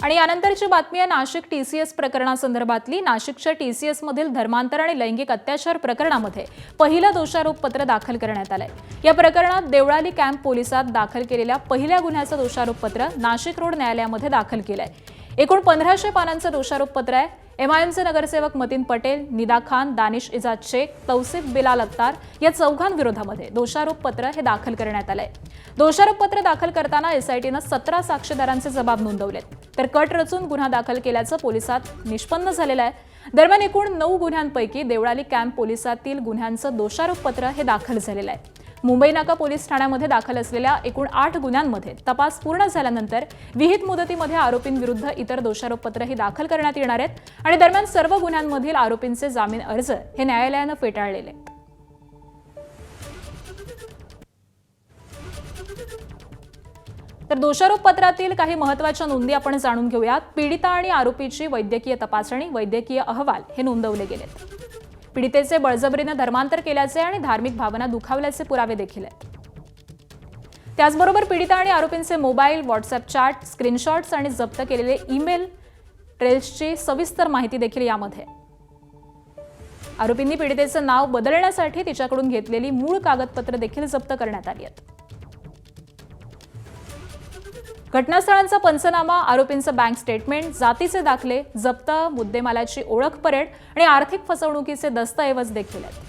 आणि यानंतरची बातमी आहे नाशिक टीसीएस प्रकरणासंदर्भातली। नाशिकच्या टीसीएस मधील धर्मांतर आणि लैंगिक अत्याचार प्रकरणामध्ये पहिलं दोषारोपपत्र दाखल करण्यात आलंय। या प्रकरणात देवळाली कॅम्प पोलिसात दाखल केलेल्या पहिल्या गुन्ह्याचं दोषारोपपत्र नाशिक रोड न्यायालयामध्ये दाखल केलंय। एकूण 1500 पानांचं दोषारोपपत्र आहे। एमआयएमचे नगरसेवक मतीन पटेल, निदा खान, दानिश इजाज शेख, तौसिफ बिलाल अत्तार या चौघांविरोधामध्ये दोषारोपपत्र हे दाखल करण्यात आलंय। दोषारोपपत्र दाखल करताना एसआयटीनं 17 साक्षीदारांचे जबाब नोंदवलेत, तर कट रचून गुन्हा दाखल केल्याचं पोलिसात निष्पन्न झालेलं आहे। दरम्यान एकूण 9 गुन्ह्यांपैकी देवळाली कॅम्प पोलिसातील गुन्ह्यांचं दोषारोपपत्र हे दाखल झालेलं आहे। मुंबई नाका पोलीस ठाण्यामध्ये दाखल असलेल्या एकूण 8 गुन्ह्यांमध्ये तपास पूर्ण झाल्यानंतर विहित मुदतीमध्ये आरोपींविरुद्ध इतर दोषारोपपत्रही दाखल करण्यात येणार आहेत आणि दरम्यान सर्व गुन्ह्यांमधील आरोपींचे जामीन अर्ज हे न्यायालयानं फेटाळलेले आहेत। तर दोषारोपपत्रातील काही महत्त्वाच्या नोंदी आपण जाणून घेऊयात। पीडिता आणि आरोपीची वैद्यकीय तपासणी, वैद्यकीय अहवाल हे नोंदवले गेलेत। पीडितेचे बळजबरीने धर्मांतर केल्याचे आणि धार्मिक भावना दुखावल्याचे पुरावे देखील आहेत। त्याचबरोबर पीडिता आणि आरोपींचे मोबाईल, व्हॉट्सअप चॅट, स्क्रीनशॉट्स आणि जप्त केलेले ईमेल ट्रेल्सची सविस्तर माहिती देखील यामध्ये आहे। आरोपींनी पीडितेचे नाव बदलण्यासाठी तिच्याकडून घेतलेली मूळ कागदपत्र देखील जप्त करण्यात आली आहेत। घटनास्थळांचा पंचनामा, आरोपींचं बँक स्टेटमेंट, जातीचे दाखले, जप्त मुद्देमालाची ओळख परेड आणि आर्थिक फसवणुकीचे दस्तऐवज देखील आहेत।